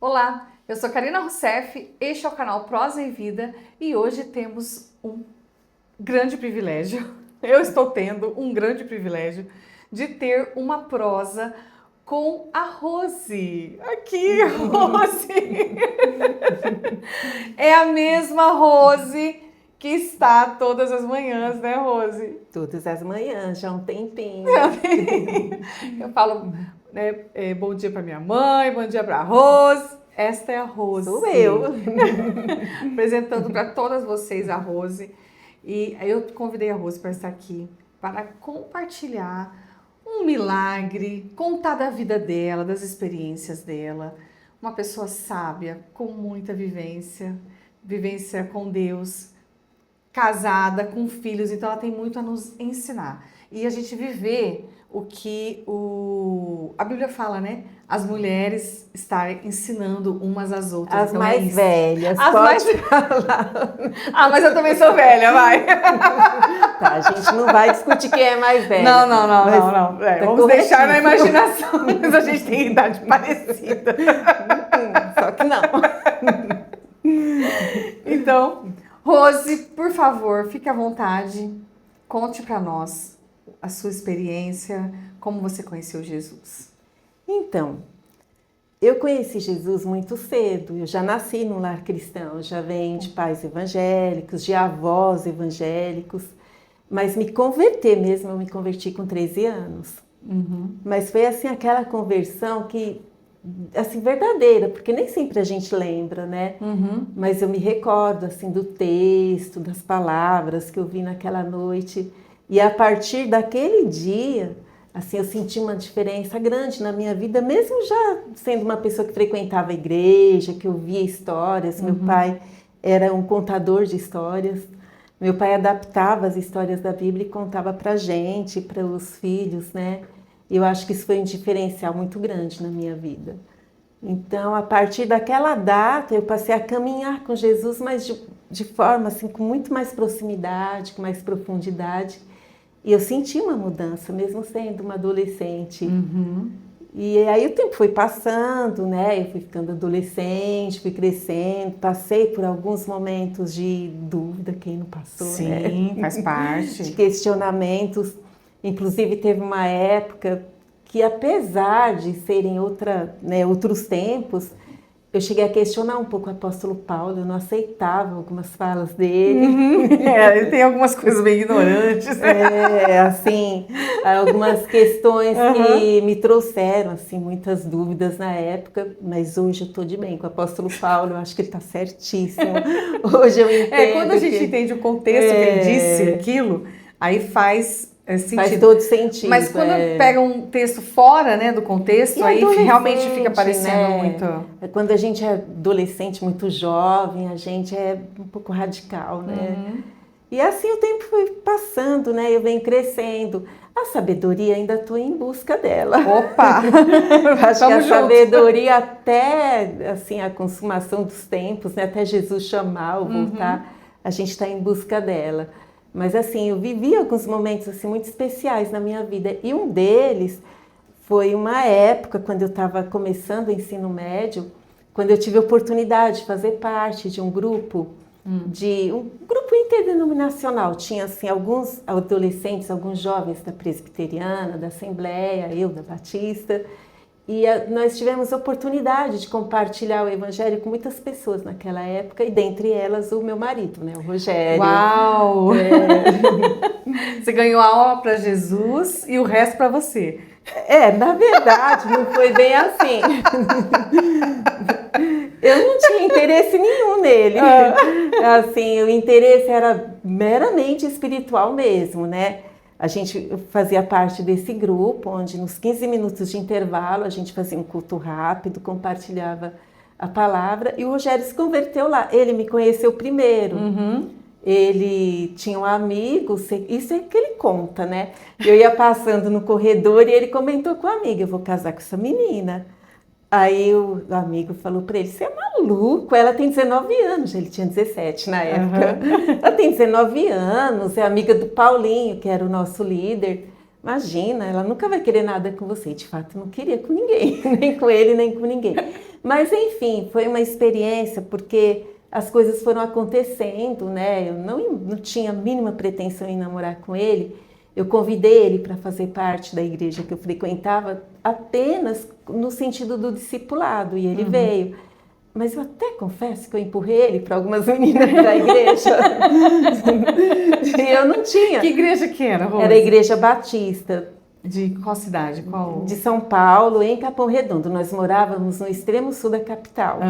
Olá, eu sou Karina Rousseff, este é o canal Prosa e Vida e hoje temos um grande privilégio. Eu estou tendo um grande privilégio de ter uma prosa com a Rose. Aqui, Rose! É a mesma Rose que está todas as manhãs, né, Rose? Todas as manhãs, já há um tempinho. Eu falo, né, bom dia para minha mãe, bom dia para a Rose. Esta é a Rose. Sou eu. Apresentando para todas vocês a Rose. E aí eu convidei a Rose para estar aqui para compartilhar um milagre, contar da vida dela, das experiências dela. Uma pessoa sábia, com muita vivência, vivência com Deus, casada, com filhos, então ela tem muito a nos ensinar. E a gente viver o que a Bíblia fala, né? As mulheres estarem ensinando umas às outras. As então mais velhas, as pode mais... falar. Ah, mas eu também sou velha, vai. Tá, a gente não vai discutir quem é mais velha. Não. Tá Vamos deixar na corretíssimo. imaginação, mas a gente tem idade parecida. Só que não. Então, Rose, por favor, fique à vontade, conte para nós a sua experiência, como você conheceu Jesus. Então, eu conheci Jesus muito cedo. Eu já nasci num lar cristão, já venho de pais evangélicos, de avós evangélicos. Mas me converter mesmo, eu me converti com 13 anos. Mas foi assim aquela conversão que, assim, verdadeira, porque nem sempre a gente lembra, né? Mas eu me recordo, assim, do texto, das palavras que eu vi naquela noite. E a partir daquele dia, assim, eu senti uma diferença grande na minha vida, mesmo já sendo uma pessoa que frequentava a igreja, que ouvia histórias. Meu pai era um contador de histórias. Meu pai adaptava as histórias da Bíblia e contava pra gente, para os filhos, né? E eu acho que isso foi um diferencial muito grande na minha vida. Então, a partir daquela data, eu passei a caminhar com Jesus, mas de forma, assim, com muito mais proximidade, com mais profundidade. E eu senti uma mudança, mesmo sendo uma adolescente. E aí o tempo foi passando, né? Eu fui ficando adolescente, fui crescendo, passei por alguns momentos de dúvida, quem não passou, né? Sim, faz parte. De questionamentos. Inclusive teve uma época que, apesar de serem outros tempos, eu cheguei a questionar um pouco o apóstolo Paulo, eu não aceitava algumas falas dele. Ele tem algumas coisas bem ignorantes. Assim, algumas questões que me trouxeram, assim, muitas dúvidas na época, mas hoje eu estou de bem com o apóstolo Paulo, eu acho que ele está certíssimo. Hoje eu entendo. Quando a gente entende o contexto que ele disse aquilo, aí faz sentido. Faz todo sentido. Mas quando pega um texto fora, né, do contexto, E aí realmente fica adolescente, parecendo né? muito... Quando a gente é adolescente, muito jovem, a gente é um pouco radical, né? E assim o tempo foi passando, né? Eu venho crescendo. A sabedoria, ainda estou em busca dela. Opa! Acho que a sabedoria até, assim, a consumação dos tempos, né? Até Jesus chamar ou voltar, a gente está em busca dela. Mas assim, eu vivi alguns momentos assim, muito especiais na minha vida. E um deles foi uma época, quando eu estava começando o ensino médio, quando eu tive a oportunidade de fazer parte de um grupo, interdenominacional. Tinha assim, alguns adolescentes, alguns jovens da Presbiteriana, da Assembleia, eu da Batista. E nós tivemos a oportunidade de compartilhar o Evangelho com muitas pessoas naquela época, e dentre elas o meu marido, né, o Rogério. Uau! Você ganhou a aula para Jesus e o resto para você. Na verdade, não foi bem assim. Eu não tinha interesse nenhum nele. Assim, o interesse era meramente espiritual mesmo, né? A gente fazia parte desse grupo, onde nos 15 minutos de intervalo a gente fazia um culto rápido, compartilhava a palavra, e o Rogério se converteu lá. Ele me conheceu primeiro. Ele tinha um amigo, isso é que ele conta, né? Eu ia passando no corredor e ele comentou com a amiga: eu vou casar com essa menina. Aí o amigo falou para ele: você é maluco, ela tem 19 anos, ele tinha 17 na época. Ela tem 19 anos, é amiga do Paulinho, que era o nosso líder. imagina, ela nunca vai querer nada com você. De fato, não queria com ninguém, nem com ele, nem com ninguém. Mas, enfim, foi uma experiência, porque as coisas foram acontecendo, né? Eu não tinha a mínima pretensão em namorar com ele. Eu convidei ele para fazer parte da igreja que eu frequentava apenas no sentido do discipulado, e ele veio. Mas eu até confesso que eu empurrei ele para algumas meninas da igreja. E eu não tinha. Que igreja que era, Rose? Era a Igreja Batista. De qual cidade? Qual? De São Paulo, em Capão Redondo. Nós morávamos no extremo sul da capital.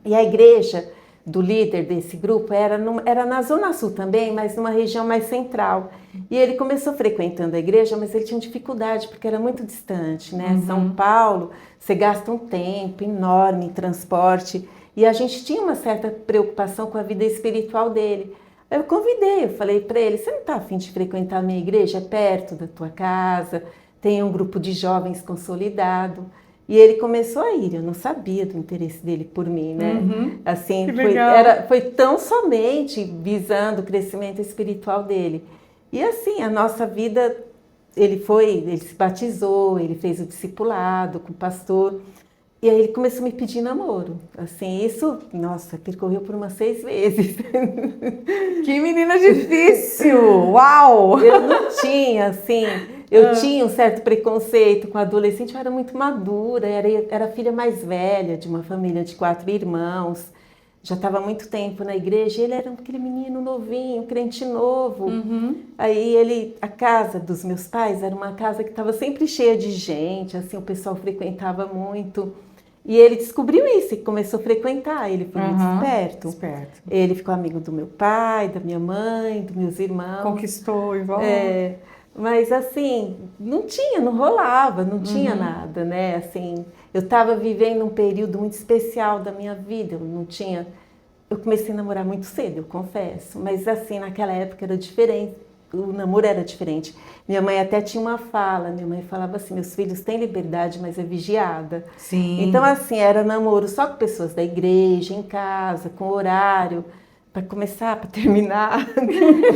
E a igreja do líder desse grupo era na Zona Sul também, mas numa região mais central. E ele começou frequentando a igreja, mas ele tinha dificuldade, porque era muito distante, né? São Paulo, você gasta um tempo enorme em transporte, e a gente tinha uma certa preocupação com a vida espiritual dele. Eu convidei, eu falei para ele, você não está a fim de frequentar a minha igreja? É perto da tua casa, tem um grupo de jovens consolidado. E ele começou a ir, eu não sabia do interesse dele por mim, né? Assim, foi tão somente visando o crescimento espiritual dele. E assim, a nossa vida, ele se batizou, ele fez o discipulado com o pastor, e aí ele começou a me pedir namoro. Assim, isso, nossa, percorreu por umas 6 vezes. Que menina difícil! Uau! Eu não tinha, assim... Eu tinha um certo preconceito com adolescente, eu era muito madura, era a filha mais velha de uma família de 4 irmãos, já estava há muito tempo na igreja, ele era aquele menino novinho, crente novo. Aí a casa dos meus pais era uma casa que estava sempre cheia de gente, assim, o pessoal frequentava muito. E ele descobriu isso e começou a frequentar, ele foi muito esperto. Ele ficou amigo do meu pai, da minha mãe, dos meus irmãos. Conquistou e voltou. Mas assim, não rolava, não tinha nada, né? Assim, eu estava vivendo um período muito especial da minha vida, eu comecei a namorar muito cedo, eu confesso, mas assim, naquela época era diferente, o namoro era diferente. Minha mãe até tinha uma fala, minha mãe falava assim, meus filhos têm liberdade, mas é vigiada. Sim. Então assim, era namoro só com pessoas da igreja, em casa, com horário, para começar, para terminar,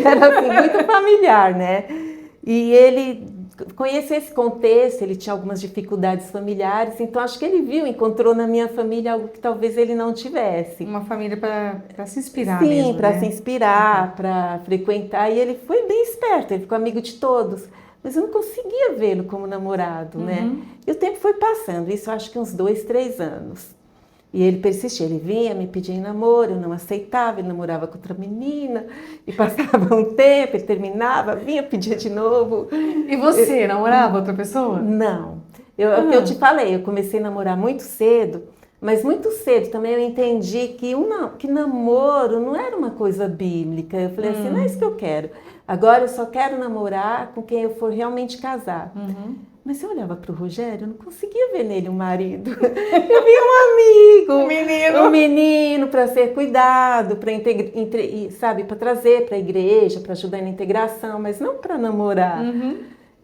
era assim, muito familiar, né? E ele conhecia esse contexto, ele tinha algumas dificuldades familiares, então acho que ele encontrou na minha família algo que talvez ele não tivesse. Uma família para se inspirar mesmo, mesmo, sim, para se inspirar, para frequentar, e ele foi bem esperto, ele ficou amigo de todos, mas eu não conseguia vê-lo como namorado, né? E o tempo foi passando, isso acho que uns 2, 3 anos. E ele persistia, ele vinha me pedir em namoro, eu não aceitava, ele namorava com outra menina, e passava um tempo, ele terminava, vinha, pedia de novo. E você, namorava outra pessoa? Não. Eu te falei, eu comecei a namorar muito cedo, mas muito cedo também eu entendi que namoro não era uma coisa bíblica. Eu falei assim, não é isso que eu quero. Agora eu só quero namorar com quem eu for realmente casar. Mas eu olhava para o Rogério, eu não conseguia ver nele um marido. Eu via um amigo, um menino para ser cuidado, para trazer para a igreja, para ajudar na integração, mas não para namorar.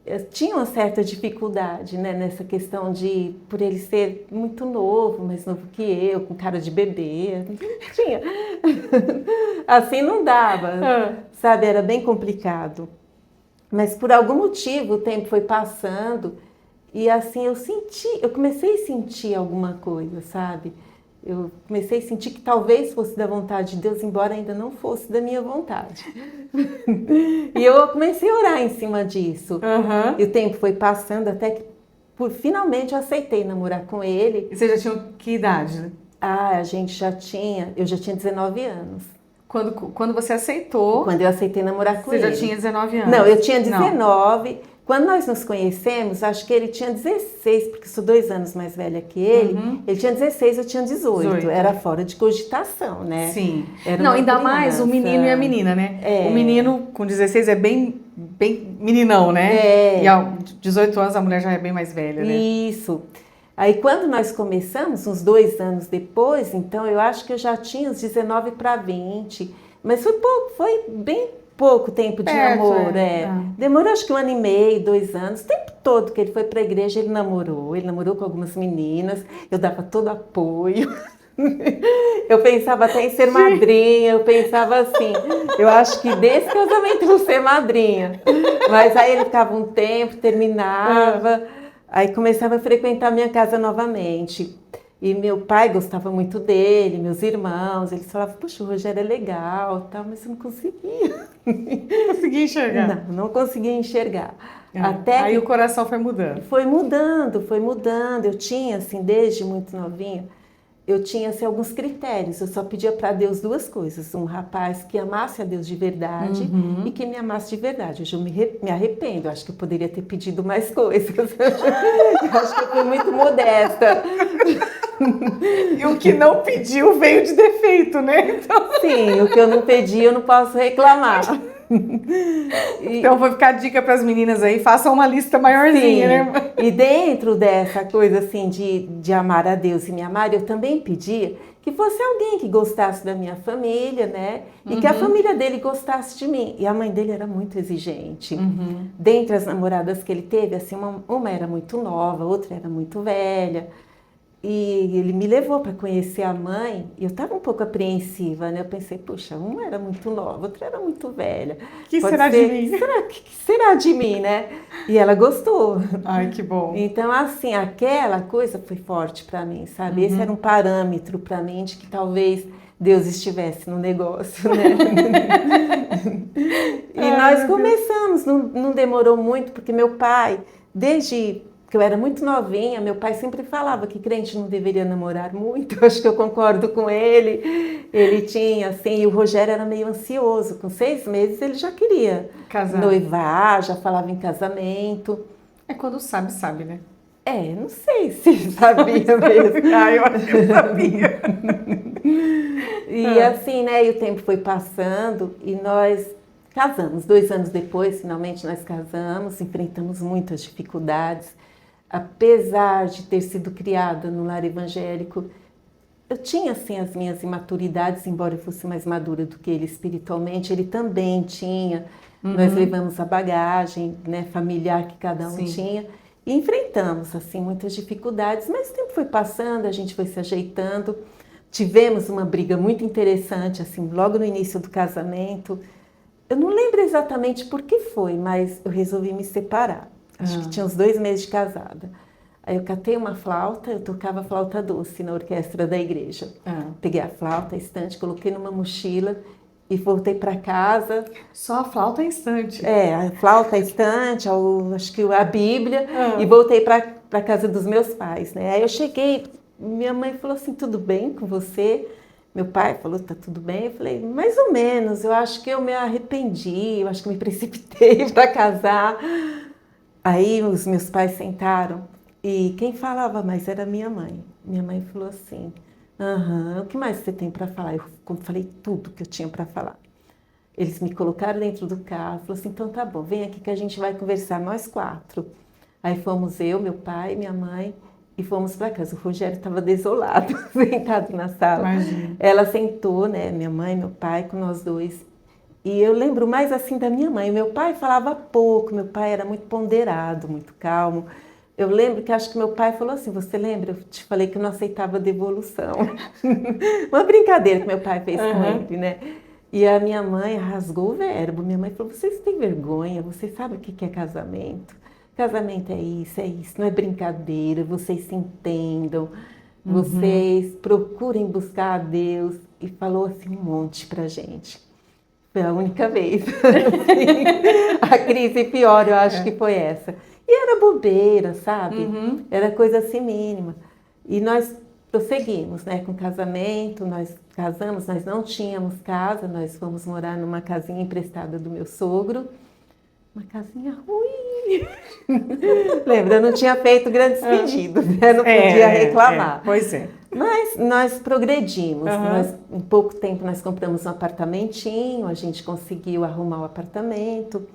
Eu tinha uma certa dificuldade, né, nessa questão por ele ser muito novo, mais novo que eu, com cara de bebê. Não tinha. Assim não dava, sabe? Era bem complicado. Mas por algum motivo o tempo foi passando e assim eu comecei a sentir alguma coisa, sabe? Eu comecei a sentir que talvez fosse da vontade de Deus, embora ainda não fosse da minha vontade. E eu comecei a orar em cima disso. E o tempo foi passando até que finalmente eu aceitei namorar com ele. E você já tinha que idade? Eu já tinha 19 anos. Quando você aceitou... Quando eu aceitei namorar com ele. Você já tinha 19 anos? Não, eu tinha 19. Não. Quando nós nos conhecemos, acho que ele tinha 16, porque eu sou 2 anos mais velha que ele. Ele tinha 16, eu tinha 18. Era fora de cogitação, né? Sim. Era não, ainda mais o menino e a menina, né? O menino com 16 é bem meninão, né? E aos 18 anos a mulher já é bem mais velha, né? Isso. Aí quando nós começamos, uns 2 anos depois, então eu acho que eu já tinha uns 19 para 20, mas foi bem pouco tempo de namoro. Demorou acho que 1 ano e meio, 2 anos, o tempo todo que ele foi para a igreja ele namorou com algumas meninas, eu dava todo apoio. Eu pensava até em ser madrinha, eu pensava assim, eu acho que desse casamento eu vou ser madrinha. Mas aí ele ficava um tempo, terminava, aí começava a frequentar minha casa novamente. E meu pai gostava muito dele, meus irmãos, eles falavam, poxa, o Rogério é legal, tal, mas eu não conseguia. Consegui enxergar. Não conseguia enxergar. Aí o coração foi mudando. Foi mudando, foi mudando. Eu tinha, assim, desde muito novinha, eu tinha assim, alguns critérios. Eu só pedia para Deus duas coisas: um rapaz que amasse a Deus de verdade e que me amasse de verdade. Hoje eu me arrependo, eu acho que eu poderia ter pedido mais coisas. Eu acho que eu fui muito modesta. E o que não pediu veio de defeito, né? Então... Sim, o que eu não pedi eu não posso reclamar. Então vou ficar a dica para as meninas aí, façam uma lista maiorzinha, Sim. né? E dentro dessa coisa assim de amar a Deus e me amar, eu também pedia que fosse alguém que gostasse da minha família, né? E que a família dele gostasse de mim. E a mãe dele era muito exigente. Dentre as namoradas que ele teve, assim, uma era muito nova, outra era muito velha. E ele me levou para conhecer a mãe e eu estava um pouco apreensiva, né? Eu pensei, puxa, uma era muito nova, outra era muito velha. Que será de mim? Que será de mim, né? E ela gostou. Ai, que bom. Então, assim, aquela coisa foi forte para mim, sabe? Esse era um parâmetro para mim de que talvez Deus estivesse no negócio, né? E nós começamos, não demorou muito, porque meu pai, desde que eu era muito novinha, meu pai sempre falava que crente não deveria namorar muito. Eu acho que eu concordo com ele. Ele tinha, assim, e o Rogério era meio ansioso. Com 6 meses ele já queria Casar. noivar, já falava em casamento. É quando sabe, sabe, né? Não sei se ele sabia mesmo. Eu acho que eu sabia. E assim, né, e o tempo foi passando e nós casamos. 2 anos depois, finalmente nós casamos, enfrentamos muitas dificuldades. Apesar de ter sido criada no lar evangélico, eu tinha, assim, as minhas imaturidades, embora eu fosse mais madura do que ele espiritualmente, ele também tinha. Nós levamos a bagagem, né, familiar que cada um tinha e enfrentamos, assim, muitas dificuldades, mas o tempo foi passando, a gente foi se ajeitando. Tivemos uma briga muito interessante, assim, logo no início do casamento. Eu não lembro exatamente por que foi, mas eu resolvi me separar. Acho que tinha uns 2 meses de casada. Aí eu catei uma flauta, eu tocava flauta doce na orquestra da igreja. Peguei a flauta, a estante, coloquei numa mochila e voltei para casa. Só a flauta é estante. A flauta, a estante, acho que a Bíblia, e voltei para casa dos meus pais, né? Aí eu cheguei, minha mãe falou assim, tudo bem com você? Meu pai falou, tá tudo bem? Eu falei, mais ou menos, eu acho que eu me arrependi, eu acho que me precipitei para casar. Aí os meus pais sentaram e quem falava mais era minha mãe. Minha mãe falou assim, o que mais você tem para falar? Eu falei tudo que eu tinha para falar. Eles me colocaram dentro do carro, falou assim, então tá bom, vem aqui que a gente vai conversar, nós 4. Aí fomos eu, meu pai, minha mãe e fomos para casa. O Rogério estava desolado, sentado na sala. Imagina. Ela sentou, né, minha mãe, meu pai, com nós dois. E eu lembro mais assim da minha mãe. Meu pai falava pouco, meu pai era muito ponderado, muito calmo. Eu lembro que acho que meu pai falou assim, você lembra? Eu te falei que eu não aceitava devolução. Uma brincadeira que meu pai fez com ele, né? E a minha mãe rasgou o verbo. Minha mãe falou, vocês têm vergonha? Vocês sabem o que é casamento? Casamento é isso, não é brincadeira. Vocês se entendam, vocês procurem buscar a Deus. E falou assim um monte pra gente. Foi a única vez. A crise pior, eu acho que foi essa. E era bobeira, sabe? Era coisa assim mínima. E nós prosseguimos, né, com o casamento, nós casamos, nós não tínhamos casa, nós fomos morar numa casinha emprestada do meu sogro. Uma casinha ruim. Lembra, eu não tinha feito grandes pedidos, né? Não podia reclamar. Pois é. Mas nós progredimos. Em pouco tempo nós compramos um apartamentinho, a gente conseguiu arrumar o apartamento,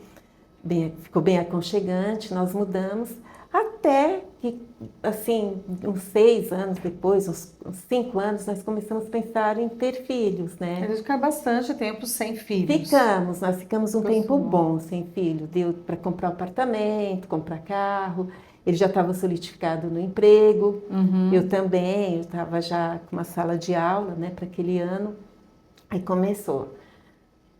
ficou bem aconchegante, nós mudamos, até que, assim, uns 6 anos depois, uns 5 anos, nós começamos a pensar em ter filhos, né? A gente fica bastante tempo sem filhos. Nós ficamos um tempo bom sem filho. Deu para comprar apartamento, comprar carro. Ele já estava solidificado no emprego, Uhum. eu também, eu estava já com uma sala de aula, né, para aquele ano. Aí começou,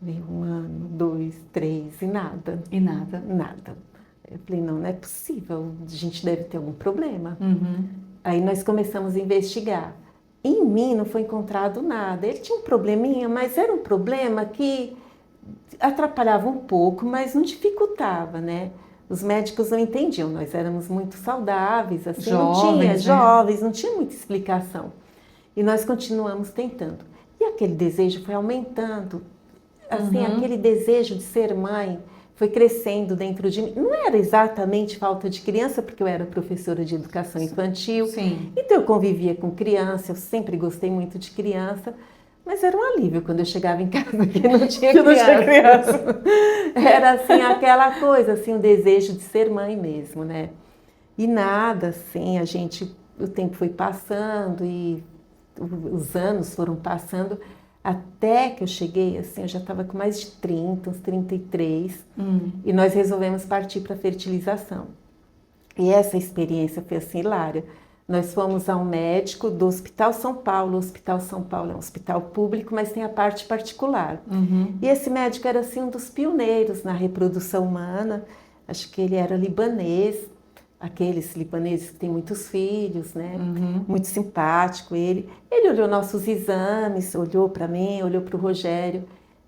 veio 1 ano, 2, 3 e nada. E nada. Nada. Eu falei, não é possível, a gente deve ter algum problema. Uhum. Aí nós começamos a investigar. Em mim não foi encontrado nada. Ele tinha um probleminha, mas era um problema que atrapalhava um pouco, mas não dificultava, né? Os médicos não entendiam, nós éramos muito saudáveis, assim, jovens, não tinha muita explicação. E nós continuamos tentando. E aquele desejo foi aumentando, assim, aquele desejo de ser mãe foi crescendo dentro de mim. Não era exatamente falta de criança, porque eu era professora de educação infantil. Sim. Então eu convivia com criança, eu sempre gostei muito de criança, mas era um alívio quando eu chegava em casa que não tinha criança. Era assim, aquela coisa, assim, o desejo de ser mãe mesmo, né? E nada, assim, o tempo foi passando e os anos foram passando, até que eu cheguei, assim, eu já estava com mais de 30, uns 33, e nós resolvemos partir para a fertilização. E essa experiência foi assim, hilária. Nós fomos a um médico do Hospital São Paulo. O Hospital São Paulo é um hospital público, mas tem a parte particular. E esse médico era assim um dos pioneiros na reprodução humana. Acho que ele era libanês, aqueles libaneses que têm muitos filhos, né? Muito simpático ele. Ele olhou nossos exames, olhou para mim, olhou para o Rogério.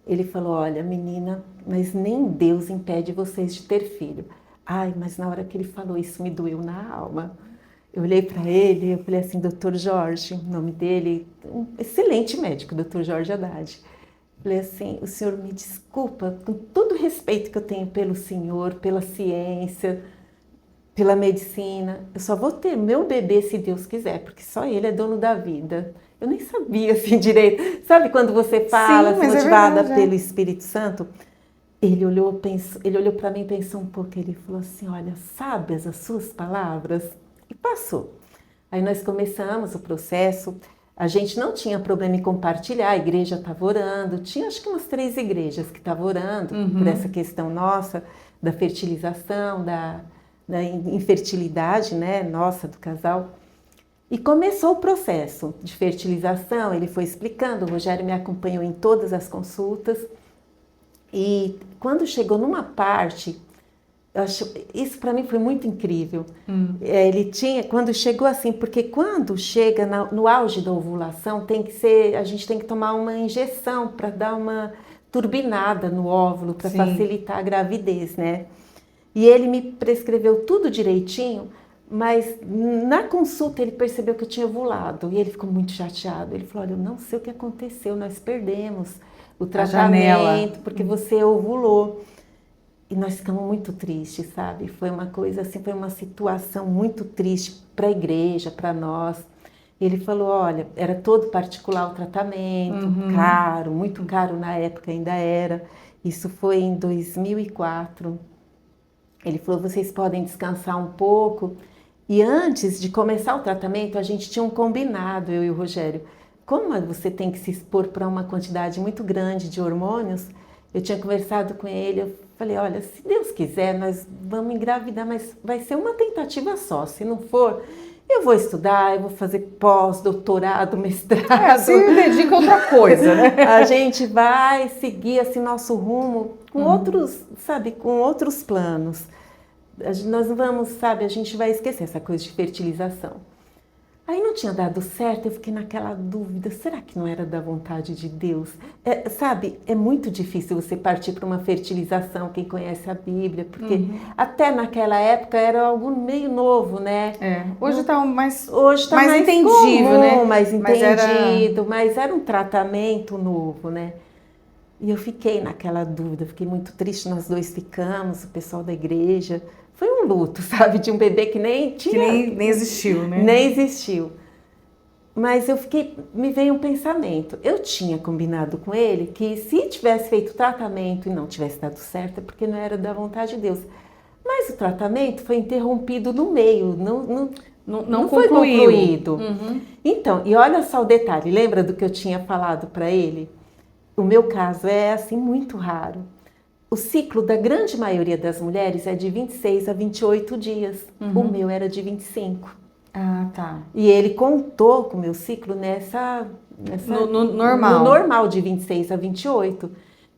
Ele falou, olha, menina, mas nem Deus impede vocês de ter filho. Ai, mas na hora que ele falou isso me doeu na alma. Eu olhei para ele e eu falei assim, Dr. Jorge, o nome dele, um excelente médico, Dr. Jorge Haddad. Falei assim, o senhor me desculpa, com todo o respeito que eu tenho pelo senhor, pela ciência, pela medicina, eu só vou ter meu bebê se Deus quiser, porque só ele é dono da vida. Eu nem sabia assim direito. Sabe quando você fala, Sim, assim, motivada verdade, pelo Espírito Santo? Ele olhou para mim e pensou um pouco, ele falou assim, olha, sábias as suas palavras? E passou. Aí nós começamos o processo, a gente não tinha problema em compartilhar, a igreja estava orando, tinha acho que umas 3 igrejas que estavam orando por essa questão nossa, da fertilização, da infertilidade, né, nossa, do casal. E começou o processo de fertilização, ele foi explicando, o Rogério me acompanhou em todas as consultas, e quando chegou numa parte, isso para mim foi muito incrível. Ele tinha, quando chegou assim, porque quando chega no auge da ovulação, a gente tem que tomar uma injeção para dar uma turbinada no óvulo, para facilitar a gravidez, né? E ele me prescreveu tudo direitinho, mas na consulta ele percebeu que eu tinha ovulado e ele ficou muito chateado. Ele falou, olha, eu não sei o que aconteceu, nós perdemos o tratamento porque você ovulou. E nós ficamos muito tristes, sabe? Foi uma coisa assim, foi uma situação muito triste para a igreja, para nós. Ele falou, olha, era todo particular o tratamento, caro, muito caro na época ainda era. Isso foi em 2004. Ele falou, vocês podem descansar um pouco. E antes de começar o tratamento, a gente tinha um combinado, eu e o Rogério. Como você tem que se expor para uma quantidade muito grande de hormônios, eu tinha conversado com ele, eu falei, olha, se Deus quiser, nós vamos engravidar, mas vai ser uma tentativa só. Se não for, eu vou estudar, eu vou fazer pós-doutorado, mestrado. Se dedica a outra coisa, né? A gente vai seguir assim nosso rumo com outros, sabe, com outros planos. Nós não vamos, sabe, a gente vai esquecer essa coisa de fertilização. Aí não tinha dado certo, eu fiquei naquela dúvida, será que não era da vontade de Deus? Sabe, é muito difícil você partir para uma fertilização, quem conhece a Bíblia, porque até naquela época era algo meio novo, né? Hoje está mais entendível, comum, né? Mais entendido, mas era um tratamento novo, né? E eu fiquei naquela dúvida, fiquei muito triste, nós dois ficamos, o pessoal da igreja. Foi um luto, sabe, de um bebê que nem tinha... Que nem existiu, né? Nem existiu. Mas me veio um pensamento. Eu tinha combinado com ele que se tivesse feito o tratamento e não tivesse dado certo, é porque não era da vontade de Deus. Mas o tratamento foi interrompido no meio, não foi concluído. Então, e olha só o detalhe, lembra do que eu tinha falado para ele? O meu caso é assim muito raro. o ciclo da grande maioria das mulheres é de 26 a 28 dias. O meu era de 25. Ah, tá. E ele contou com o meu ciclo No normal. No normal de 26 a 28.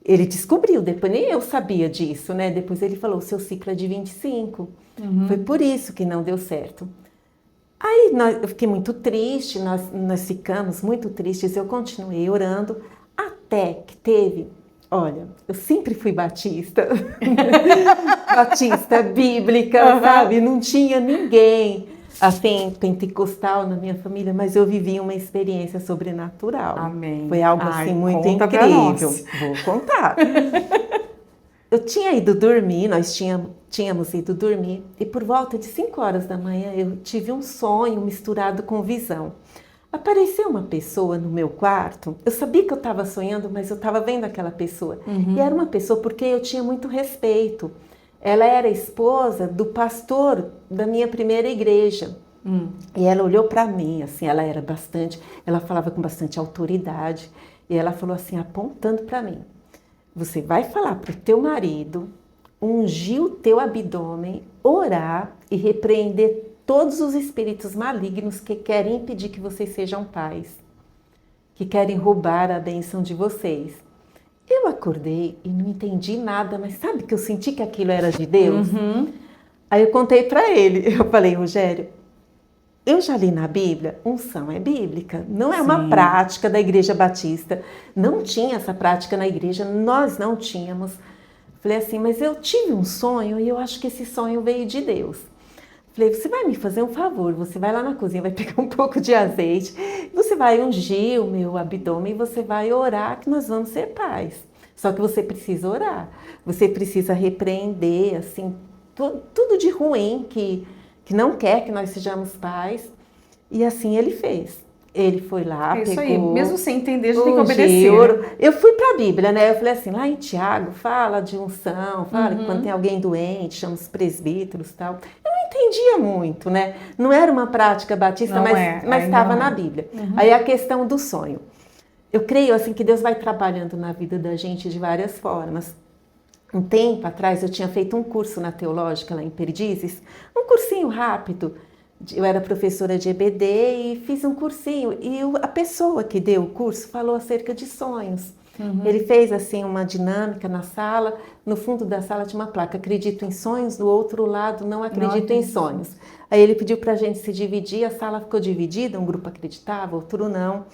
Ele descobriu, depois nem eu sabia disso, né? Depois ele falou, o seu ciclo é de 25. Foi por isso que não deu certo. Aí eu fiquei muito triste, nós ficamos muito tristes, eu continuei orando, até que teve, olha, eu sempre fui batista, batista bíblica, sabe? Não tinha ninguém, assim, pentecostal na minha família, mas eu vivi uma experiência sobrenatural. Amém. Foi algo assim muito conta pra incrível. nós. Vou contar. Eu tinha ido dormir, nós tínhamos ido dormir, e por volta de 5 horas da manhã eu tive um sonho misturado com visão. Apareceu uma pessoa no meu quarto, eu sabia que eu estava sonhando, mas eu estava vendo aquela pessoa. E era uma pessoa porque eu tinha muito respeito. Ela era esposa do pastor da minha primeira igreja. E ela olhou para mim, assim, ela falava com bastante autoridade, e ela falou assim, apontando para mim, você vai falar para o teu marido, ungir o teu abdômen, orar e repreender todos os espíritos malignos que querem impedir que vocês sejam pais, que querem roubar a bênção de vocês. Eu acordei e não entendi nada, mas sabe que eu senti que aquilo era de Deus? Aí eu contei para ele, eu falei, Rogério, eu já li na Bíblia, unção é bíblica, não é uma prática da Igreja Batista, não tinha essa prática na igreja, nós não tínhamos. Falei assim, mas eu tive um sonho e eu acho que esse sonho veio de Deus. Falei, você vai me fazer um favor, você vai lá na cozinha, vai pegar um pouco de azeite, você vai ungir o meu abdômen e você vai orar que nós vamos ser pais. Só que você precisa orar, você precisa repreender, assim, tudo de ruim que não quer que nós sejamos pais. E assim ele fez. Ele foi lá, É isso pegou... aí, mesmo sem entender, a gente tem que obedecer. Né? Eu fui para a Bíblia, né? Eu falei assim, lá em Tiago, fala de unção, fala que quando tem alguém doente, chama os presbíteros e tal. Eu não entendia muito, né? Não era uma prática batista, mas estava na Bíblia. Aí a questão do sonho. Eu creio assim que Deus vai trabalhando na vida da gente de várias formas. Um tempo atrás eu tinha feito um curso na Teológica lá em Perdizes, um cursinho rápido. Eu era professora de EBD e fiz um cursinho. E a pessoa que deu o curso falou acerca de sonhos. Ele fez assim uma dinâmica na sala. No fundo da sala tinha uma placa, acredito em sonhos, do outro lado não acredito em sonhos. Aí ele pediu para a gente se dividir, a sala ficou dividida, um grupo acreditava, outro não.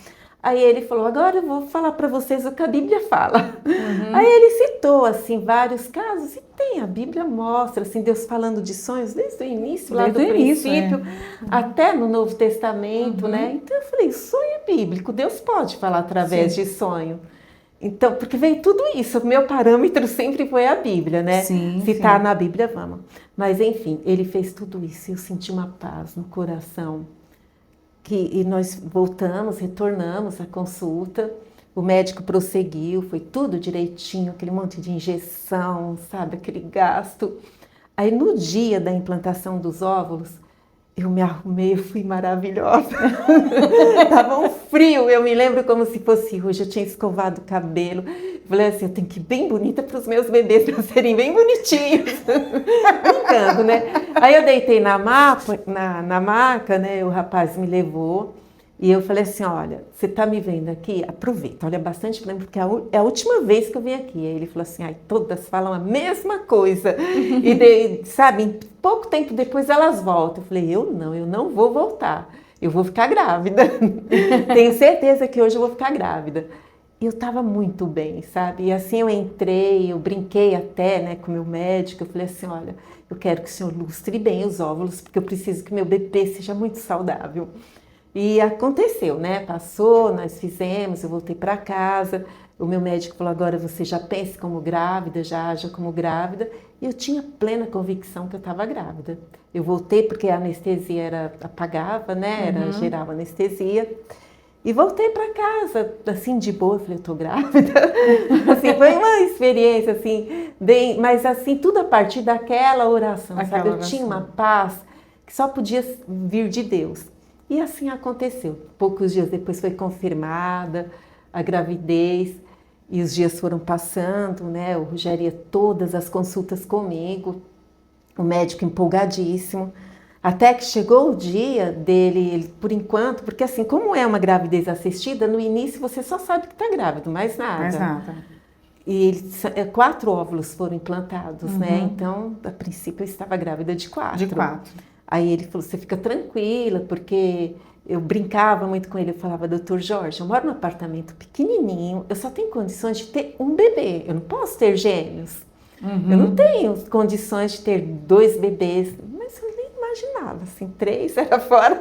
Aí ele falou, agora eu vou falar para vocês o que a Bíblia fala. Aí ele citou, assim, vários casos, e a Bíblia mostra, assim, Deus falando de sonhos desde o início, lá do princípio, até no Novo Testamento, né? Então eu falei, sonho é bíblico, Deus pode falar através de sonho. Então, porque veio tudo isso, o meu parâmetro sempre foi a Bíblia, né? Se está na Bíblia, vamos. Mas, enfim, ele fez tudo isso, eu senti uma paz no coração. E nós voltamos, retornamos à consulta, o médico prosseguiu, foi tudo direitinho, aquele monte de injeção, sabe, aquele gasto. Aí no dia da implantação dos óvulos, eu me arrumei, eu fui maravilhosa. Tava um frio, eu me lembro como se fosse hoje, eu tinha escovado o cabelo. Falei assim, eu tenho que ir bem bonita para os meus bebês para serem bem bonitinhos. Brincando, né? Aí eu deitei na maca, né? O rapaz me levou e eu falei assim, olha, você tá me vendo aqui? Aproveita, olha bastante para mim, porque é a última vez que eu vim aqui. Aí ele falou assim, ai, todas falam a mesma coisa. E sabe, em pouco tempo depois elas voltam. Eu falei, eu não vou voltar. Eu vou ficar grávida. Tenho certeza que hoje eu vou ficar grávida. E eu estava muito bem, sabe? E assim eu entrei, eu brinquei até, né, com o meu médico. Eu falei assim, olha, eu quero que o senhor lustre bem os óvulos, porque eu preciso que meu bebê seja muito saudável. E aconteceu, né? Passou, nós fizemos, eu voltei para casa. O meu médico falou, agora você já pense como grávida, já haja como grávida. E eu tinha plena convicção que eu estava grávida. Eu voltei porque a anestesia apagava, né? Era geral anestesia. E voltei para casa, assim, de boa, eu falei, eu tô grávida. Assim, foi uma experiência, assim, bem, mas assim, tudo a partir daquela oração, sabe? Eu tinha uma paz que só podia vir de Deus. E assim aconteceu. Poucos dias depois foi confirmada a gravidez. E os dias foram passando, né? O Rogério ia todas as consultas comigo, o médico empolgadíssimo. Até que chegou o dia dele, por enquanto, porque assim, como é uma gravidez assistida, no início você só sabe que está grávido, mais nada. Mais nada. E 4 óvulos foram implantados, né? Então, a princípio, eu estava grávida de 4. De 4. Aí ele falou, você fica tranquila, porque eu brincava muito com ele, eu falava, doutor Jorge, eu moro num apartamento pequenininho, eu só tenho condições de ter um bebê, eu não posso ter gêmeos. Eu não tenho condições de ter 2 bebês, mas eu nem imaginava, assim, 3 era fora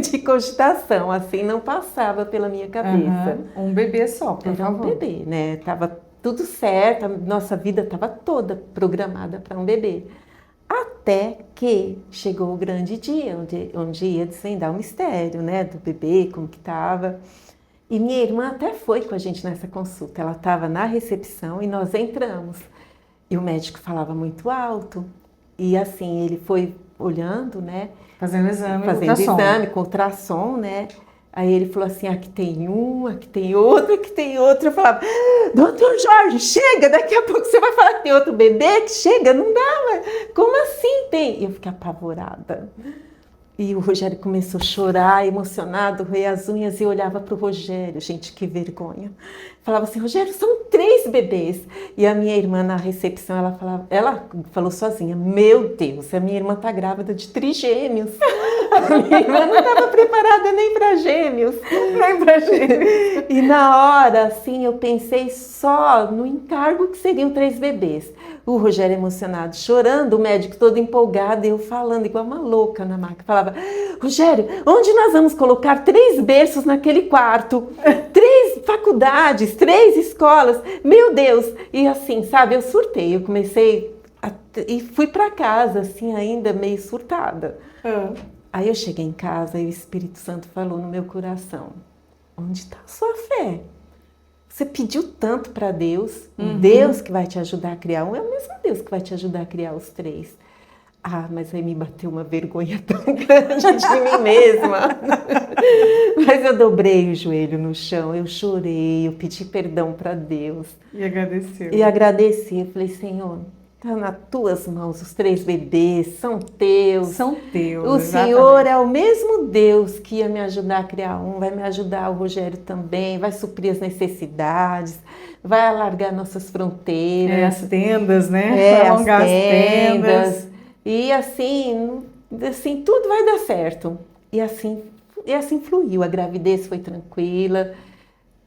de cogitação, assim, não passava pela minha cabeça. Um bebê só, por favor. Um bebê, né? Tava tudo certo, a nossa vida estava toda programada para um bebê. Até que chegou o grande dia, onde ia desvendar o mistério, né? Do bebê, como que estava. E minha irmã até foi com a gente nessa consulta, ela estava na recepção e nós entramos. E o médico falava muito alto, e assim, ele foi olhando, né? Fazendo exame, com ultrassom, né? Aí ele falou assim, aqui tem um, aqui tem outro, aqui tem outro. Eu falava, doutor Jorge, chega, daqui a pouco você vai falar que tem outro bebê, que chega, não dá, mas como assim tem? E eu fiquei apavorada. E o Rogério começou a chorar, emocionado, roer as unhas e olhava para o Rogério. Gente, que vergonha. Falava assim, Rogério, são 3 bebês. E a minha irmã na recepção, ela falou sozinha, meu Deus, a minha irmã está grávida de trigêmeos. A minha irmã não estava preparada nem para gêmeos. Nem para gêmeos. E na hora, assim, eu pensei só no encargo que seriam 3 bebês. O Rogério emocionado, chorando, o médico todo empolgado, e eu falando igual uma louca na maca. Falava, Rogério, onde nós vamos colocar 3 berços naquele quarto? 3 faculdades, 3 escolas, meu Deus! E assim, sabe, eu surtei, eu comecei e fui para casa, assim, ainda meio surtada. Aí eu cheguei em casa e o Espírito Santo falou no meu coração, onde está a sua fé? Você pediu tanto para Deus, Deus que vai te ajudar a criar um, é o mesmo Deus que vai te ajudar a criar os 3. Ah, mas aí me bateu uma vergonha tão grande de mim mesma. Mas eu dobrei o joelho no chão, eu chorei, eu pedi perdão para Deus. E agradeceu. E agradeci, eu falei, Senhor, está nas tuas mãos, os 3 bebês são teus. São teus, O exatamente. Senhor é o mesmo Deus que ia me ajudar a criar um, vai me ajudar o Rogério também, vai suprir as necessidades, vai alargar nossas fronteiras. As tendas, né? Vai alongar as tendas. E assim, tudo vai dar certo. E assim fluiu, a gravidez foi tranquila.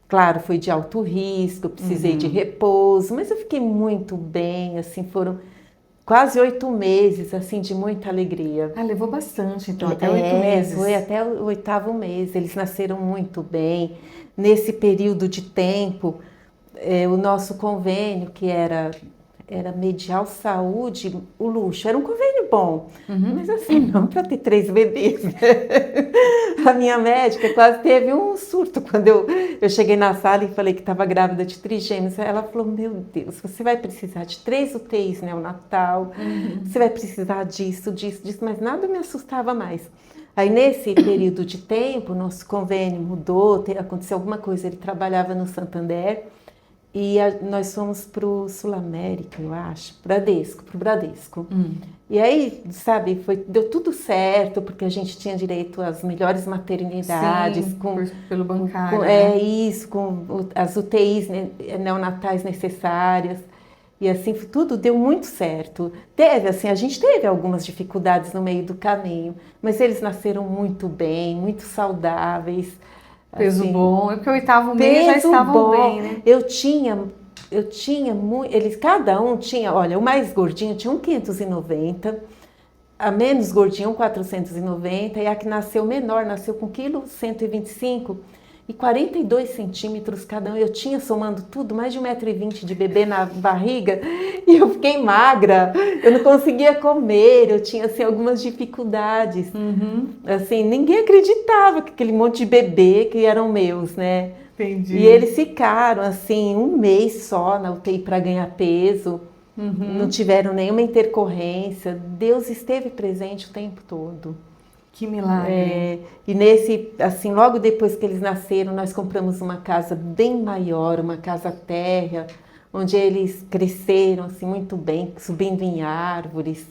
Claro, foi de alto risco, precisei de repouso, mas eu fiquei muito bem, assim, foram quase 8 meses, assim, de muita alegria. Ah, levou bastante, então, até 8 meses. Foi até o 8º mês, eles nasceram muito bem. Nesse período de tempo, o nosso convênio, que era Medial Saúde, o luxo, era um convênio bom, mas assim, não para ter 3 bebês. A minha médica quase teve um surto quando eu cheguei na sala e falei que estava grávida de trigêmeos. Ela falou, meu Deus, você vai precisar de 3 UTIs neonatal, você vai precisar disso, mas nada me assustava mais. Aí nesse período de tempo, nosso convênio mudou, aconteceu alguma coisa, ele trabalhava no Santander, e nós fomos para o Sul América, eu acho, pro Bradesco. E aí, sabe, deu tudo certo, porque a gente tinha direito às melhores maternidades. Sim, pelo bancário. Com as UTIs neonatais necessárias. E assim, tudo deu muito certo. A gente teve algumas dificuldades no meio do caminho, mas eles nasceram muito bem, muito saudáveis. Peso assim, bom, é porque o 8º mês já estavam bem, né? Eu tinha muito, cada um tinha, olha, o mais gordinho tinha 1,590, a menos gordinha 1,490, e a que nasceu menor, nasceu com 1,125 kg e 42 centímetros cada um. Eu tinha, somando tudo, mais de 1,20 m de bebê na barriga, e eu fiquei magra, eu não conseguia comer, eu tinha, assim, algumas dificuldades. Assim, ninguém acreditava que aquele monte de bebê que eram meus, né? Entendi. E eles ficaram, assim, 1 mês só na UTI para ganhar peso, não tiveram nenhuma intercorrência, Deus esteve presente o tempo todo. Que milagre. E nesse, assim, logo depois que eles nasceram, nós compramos uma casa bem maior, uma casa térrea, onde eles cresceram, assim, muito bem, subindo em árvores,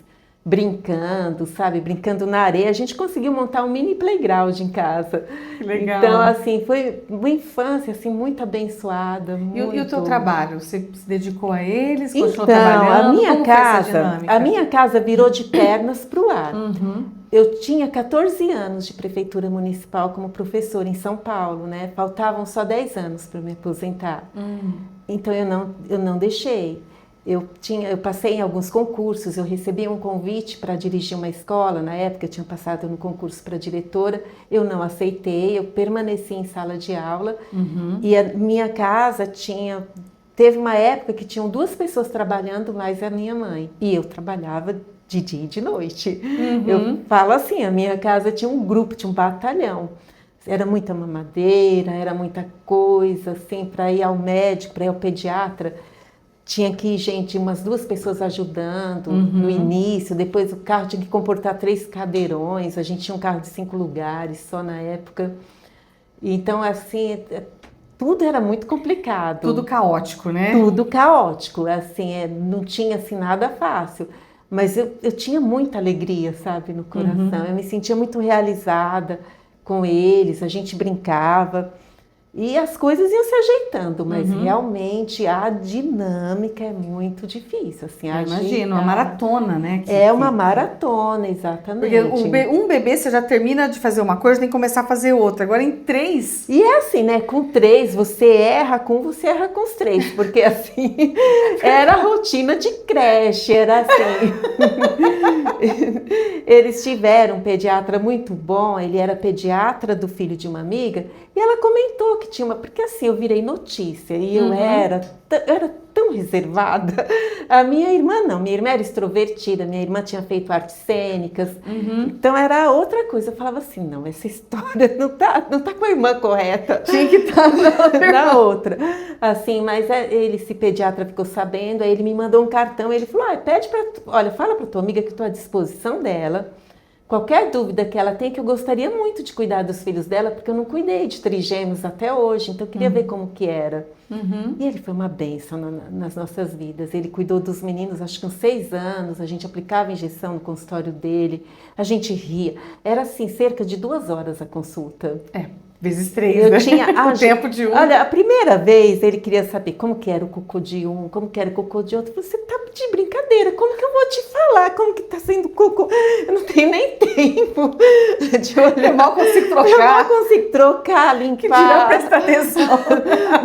brincando, sabe? Brincando na areia. A gente conseguiu montar um mini playground em casa. Que legal. Então, assim, foi uma infância, assim, muito abençoada. E o teu trabalho? Você se dedicou a eles? Então, Continuou trabalhando? a minha Como foi essa casa, dinâmica? a minha casa virou de pernas para o ar. Uhum. Eu tinha 14 anos de prefeitura municipal como professora em São Paulo, né? Faltavam só 10 anos para me aposentar. Então eu não deixei. Eu passei em alguns concursos, eu recebi um convite para dirigir uma escola, na época eu tinha passado no concurso para diretora, eu não aceitei, eu permaneci em sala de aula e a minha casa teve uma época que tinham 2 pessoas trabalhando, mais a minha mãe, e eu trabalhava de dia e de noite. Eu falo assim, a minha casa tinha um grupo, tinha um batalhão. Era muita mamadeira, era muita coisa, assim, para ir ao médico, para ir ao pediatra. Tinha que ir, gente, umas 2 pessoas ajudando no início, depois o carro tinha que comportar 3 cadeirões, a gente tinha um carro de 5 lugares só na época. Então, assim, tudo era muito complicado. Tudo caótico, né? Tudo caótico, assim, não tinha assim nada fácil. Mas eu tinha muita alegria, sabe, no coração. Eu me sentia muito realizada com eles, a gente brincava. E as coisas iam se ajeitando, mas realmente a dinâmica é muito difícil. Assim, Imagina, uma maratona, né? Uma maratona, exatamente. Porque um bebê você já termina de fazer uma coisa, tem que começar a fazer outra. Agora em 3... E é assim, né? Com 3, você erra com os 3. Porque assim, era a rotina de creche, era assim. Eles tiveram um pediatra muito bom, ele era pediatra do filho de uma amiga, e ela comentou que tinha uma... Porque assim, eu virei notícia e eu era tão reservada. A minha irmã não, minha irmã era extrovertida, minha irmã tinha feito artes cênicas, então era outra coisa. Eu falava assim, não, essa história não tá com a irmã correta. Tinha que estar na outra. Assim, mas esse pediatra ficou sabendo, aí ele me mandou um cartão, ele falou, fala pra tua amiga que estou à disposição dela. Qualquer dúvida que ela tem, que eu gostaria muito de cuidar dos filhos dela, porque eu não cuidei de trigêmeos até hoje, então eu queria ver como que era. E ele foi uma bênção nas nossas vidas. Ele cuidou dos meninos, acho que uns 6 anos, a gente aplicava injeção no consultório dele, a gente ria. Era assim, cerca de 2 horas a consulta. Vezes 3, eu né? tinha o tempo de um. Olha, a primeira vez ele queria saber como que era o cocô de um, como que era o cocô de outro. Você tá de brincadeira, como que eu vou te falar como que tá sendo o cocô? Eu não tenho nem tempo de olhar. Eu mal consigo trocar. Eu mal consigo trocar, limpar. Que dirá prestar atenção.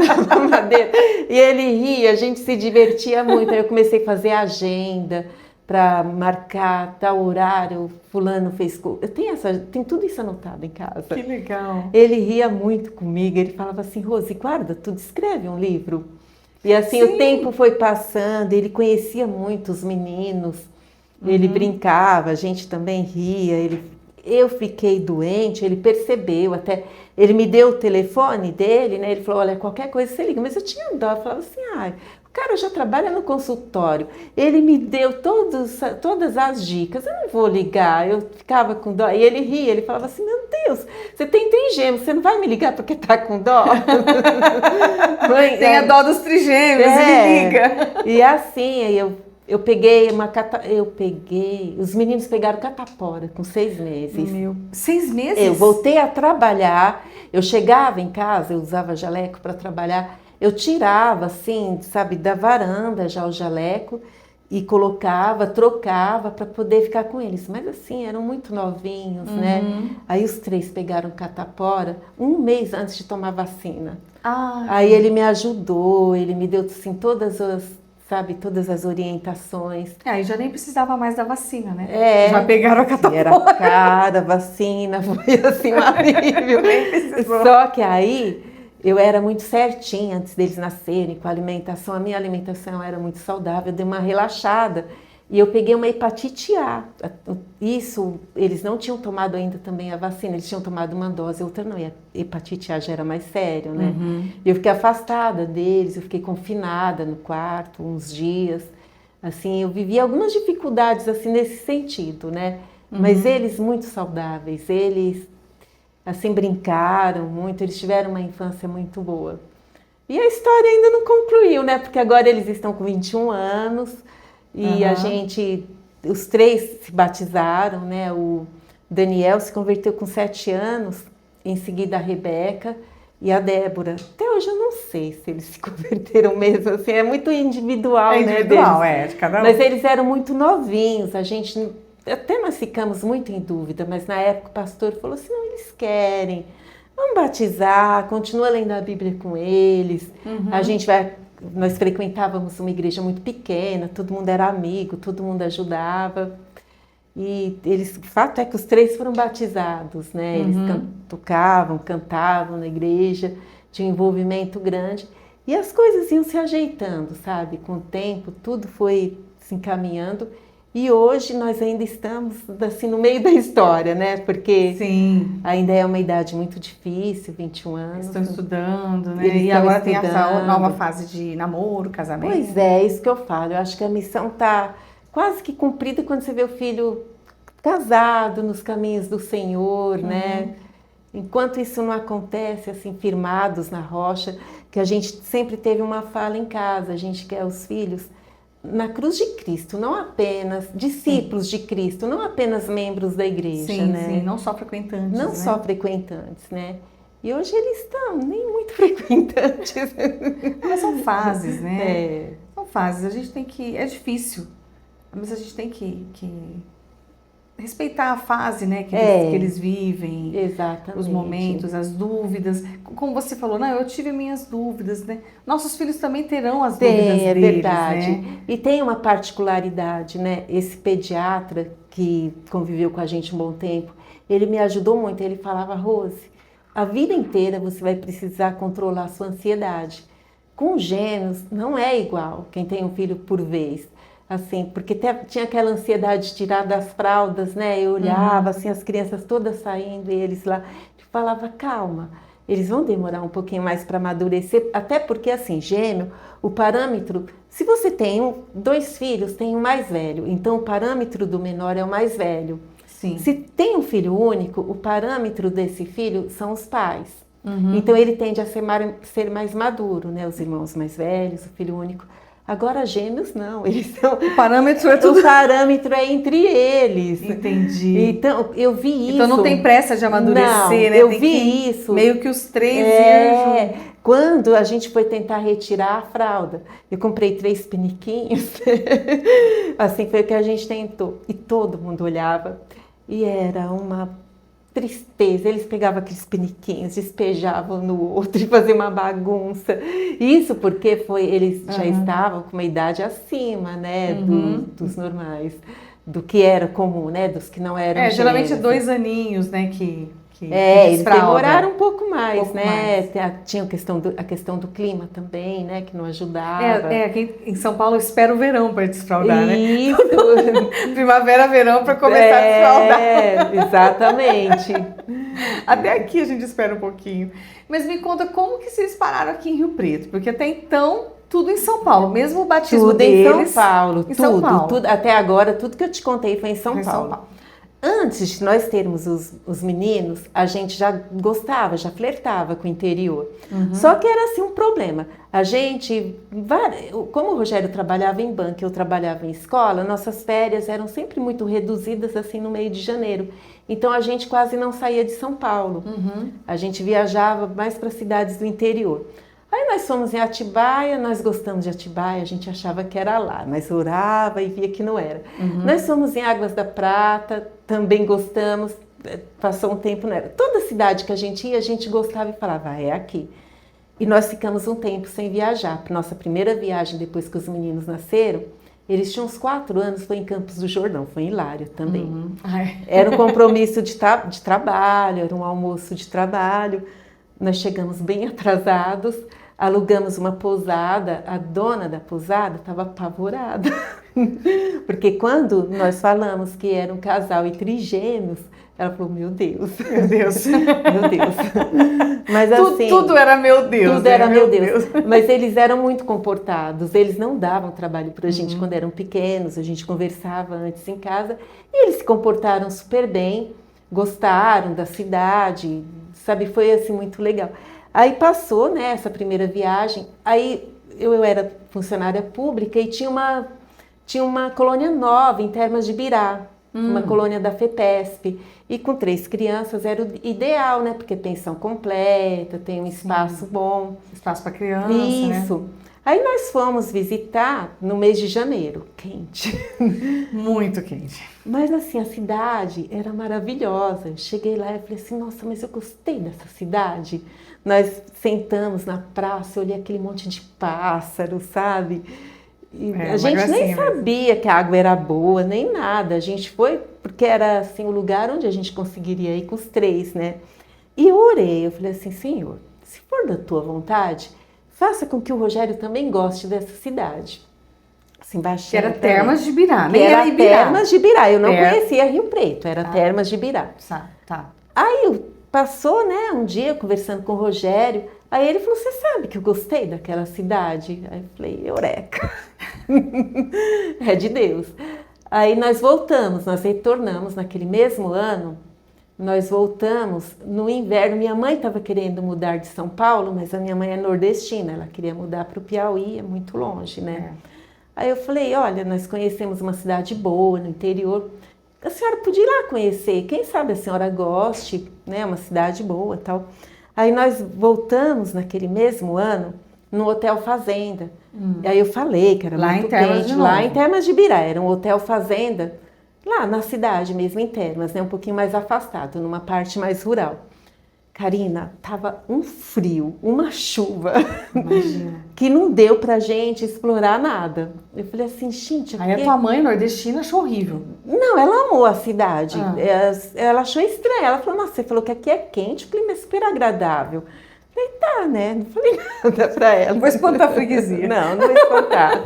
Na mamadeira. E ele ria, a gente se divertia muito. Aí eu comecei a fazer agenda para marcar tal horário, fulano fez... Tem tudo isso anotado em casa. Que legal. Ele ria muito comigo, ele falava assim, Rose, guarda tudo, escreve um livro. E assim, o tempo foi passando, ele conhecia muito os meninos, ele brincava, a gente também ria, eu fiquei doente, ele percebeu, até ele me deu o telefone dele, né? Ele falou, olha, qualquer coisa você liga, mas eu tinha dó, eu falava assim, o cara já trabalha no consultório, ele me deu todas as dicas, eu não vou ligar, eu ficava com dó. E ele ria, ele falava assim, meu Deus, você tem trigêmeos, você não vai me ligar porque tá com dó? Mãe, tem a dó dos trigêmeos, me liga. E assim, eu peguei os meninos pegaram catapora com 6 meses. 6 meses? Eu voltei a trabalhar, eu chegava em casa, eu usava jaleco para trabalhar, eu tirava, assim, sabe, da varanda já o jaleco e colocava, trocava para poder ficar com eles. Mas assim, eram muito novinhos, né? Aí os 3 pegaram catapora 1 mês antes de tomar vacina. Aí ele me ajudou, ele me deu, assim, todas as orientações. Aí já nem precisava mais da vacina, né? Já pegaram a catapora. Era cara, a vacina, foi assim um alívio. Só que aí... Eu era muito certinha antes deles nascerem com a alimentação. A minha alimentação era muito saudável, eu dei uma relaxada. E eu peguei uma hepatite A. Isso, eles não tinham tomado ainda também a vacina, eles tinham tomado uma dose, outra não. E a hepatite A já era mais sério, né? E eu fiquei afastada deles, eu fiquei confinada no quarto uns dias. Assim, eu vivi algumas dificuldades assim nesse sentido, né? mas eles muito saudáveis, eles assim brincaram muito, eles tiveram uma infância muito boa. E a história ainda não concluiu, né? Porque agora eles estão com 21 anos e os 3 se batizaram, né? O Daniel se converteu com 7 anos, em seguida a Rebeca e a Débora. Até hoje eu não sei se eles se converteram mesmo, assim, é muito individual, né? Individual, de cada um. Mas eles eram muito novinhos, até nós ficamos muito em dúvida, mas na época o pastor falou assim, não, eles querem, vamos batizar, continua lendo a Bíblia com eles, nós frequentávamos uma igreja muito pequena, todo mundo era amigo, todo mundo ajudava, e eles, o fato é que os 3 foram batizados, né, eles tocavam, cantavam na igreja, tinha um envolvimento grande, e as coisas iam se ajeitando, sabe, com o tempo, tudo foi se encaminhando. E hoje nós ainda estamos assim no meio da história, né? Porque ainda é uma idade muito difícil, 21 anos. Estão estudando, né? E agora tem a nova fase de namoro, casamento. Pois é, isso que eu falo. Eu acho que a missão está quase que cumprida quando você vê o filho casado nos caminhos do Senhor, né? Enquanto isso não acontece, assim, firmados na rocha, que a gente sempre teve uma fala em casa, a gente quer os filhos na cruz de Cristo, não apenas discípulos de Cristo, não apenas membros da igreja, né? Sim, não só frequentantes, não só frequentantes, né? E hoje eles estão nem muito frequentantes. Mas são fases, né? São fases, a gente tem que, é difícil, mas a gente tem que respeitar a fase, né, que eles vivem. Exatamente. Os momentos, as dúvidas. Como você falou, não, eu tive minhas dúvidas, né? Nossos filhos também terão as dúvidas deles, é verdade. Né? E tem uma particularidade, né? Esse pediatra que conviveu com a gente um bom tempo, ele me ajudou muito. Ele falava, Rose, a vida inteira você vai precisar controlar a sua ansiedade. Com gêmeos não é igual quem tem um filho por vez. Assim, porque tinha aquela ansiedade de tirar das fraldas, né? Eu olhava, assim, as crianças todas saindo e eles lá. Eu falava, calma, eles vão demorar um pouquinho mais para amadurecer, até porque, assim, gêmeo, o parâmetro, se você tem 2 filhos, tem um mais velho, então o parâmetro do menor é o mais velho. Sim. Se tem um filho único, o parâmetro desse filho são os pais. Então ele tende a ser mais maduro, né? Os irmãos mais velhos, o filho único. Agora gêmeos não, eles são... O parâmetro é tudo... O parâmetro é entre eles. Entendi. Então, eu vi isso... Então não tem pressa de amadurecer, não, né? Eu vi isso. Meio que os 3 iam... Quando a gente foi tentar retirar a fralda, eu comprei 3 piniquinhos. Assim foi o que a gente tentou. E todo mundo olhava. E era uma tristeza, eles pegavam aqueles piniquinhos, despejavam no outro e faziam uma bagunça. Isso porque eles já estavam com uma idade acima, né, dos normais, do que era comum, né, dos que não eram gêmeos. Geralmente 2 aninhos, né, que eles demoraram um pouco mais, né? Tinha a questão do clima também, né? Que não ajudava. Aqui em São Paulo espera o verão para desfraldar, né? Isso! Primavera, verão para começar a desfraldar. Exatamente. Até aqui a gente espera um pouquinho. Mas me conta como que vocês pararam aqui em Rio Preto? Porque até então, tudo em São Paulo, mesmo o batismo deles... Tudo em São Paulo, tudo. Até agora, tudo que eu te contei foi em São Paulo. Antes de nós termos os meninos, a gente já gostava, já flertava com o interior. Só que era assim um problema. A gente, como o Rogério trabalhava em banco e eu trabalhava em escola, nossas férias eram sempre muito reduzidas assim no meio de janeiro. Então a gente quase não saía de São Paulo. A gente viajava mais para cidades do interior. Aí nós fomos em Atibaia, nós gostamos de Atibaia, a gente achava que era lá, mas orava e via que não era. Nós fomos em Águas da Prata, também gostamos, passou um tempo, não era. Toda cidade que a gente gostava e falava, é aqui. E nós ficamos um tempo sem viajar. Nossa primeira viagem depois que os meninos nasceram, eles tinham uns 4 anos, foi em Campos do Jordão, foi em Hilário também. Era um compromisso de trabalho, era um almoço de trabalho. Nós chegamos bem atrasados, alugamos uma pousada, a dona da pousada estava apavorada. Porque quando nós falamos que era um casal e trigêmeos, ela falou, meu Deus. Meu Deus. Meu Deus. Mas assim... Tudo era meu Deus. Tudo era meu Deus. Mas eles eram muito comportados, eles não davam trabalho pra gente quando eram pequenos, a gente conversava antes em casa, e eles se comportaram super bem, gostaram da cidade, sabe, foi assim muito legal. Aí passou, né, essa primeira viagem, aí eu era funcionária pública e tinha uma colônia nova em Termas de Ibirá, uma colônia da FEPESP, e com 3 crianças era o ideal, né, porque pensão completa, tem um espaço bom. Espaço para criança, Isso. né? Aí nós fomos visitar no mês de janeiro, quente. Muito quente. Mas assim, a cidade era maravilhosa. Eu cheguei lá e falei assim, nossa, mas eu gostei dessa cidade. Nós sentamos na praça, eu olhei aquele monte de pássaros, sabe? E a gente nem sabia que a água era boa, nem nada. A gente foi porque era assim o lugar onde a gente conseguiria ir com os 3, né? E eu orei, eu falei assim, Senhor, se for da tua vontade, faça com que o Rogério também goste dessa cidade. Assim, que era Termas de Ibirá, nem era Ibirá. Termas de Ibirá, eu não conhecia Rio Preto, era Termas de Ibirá. Tá. Aí passou, né, um dia conversando com o Rogério, aí ele falou, você sabe que eu gostei daquela cidade? Aí eu falei, eureka, é de Deus. Aí nós voltamos, nós retornamos naquele mesmo ano, nós voltamos no inverno. Minha mãe estava querendo mudar de São Paulo, mas a minha mãe é nordestina, ela queria mudar para o Piauí, é muito longe, né? Aí eu falei, olha, nós conhecemos uma cidade boa no interior, a senhora podia ir lá conhecer, quem sabe a senhora goste, né? Uma cidade boa e tal. Aí nós voltamos naquele mesmo ano no Hotel Fazenda. E aí eu falei que era lá muito em Termas quente, de lá em Termas de Ibirá, era um Hotel Fazenda, lá na cidade mesmo, em Termas, né? Um pouquinho mais afastado, numa parte mais rural. Karina, tava um frio, uma chuva, que não deu pra gente explorar nada. Eu falei assim, gente... Aí a tua mãe nordestina achou horrível. Não, ela amou a cidade, ela achou estranho, ela falou, nossa, você falou que aqui é quente, o clima é super agradável. Eu falei, tá, né, não falei nada pra ela. Não vou espantar a freguesia. Não vou espantar.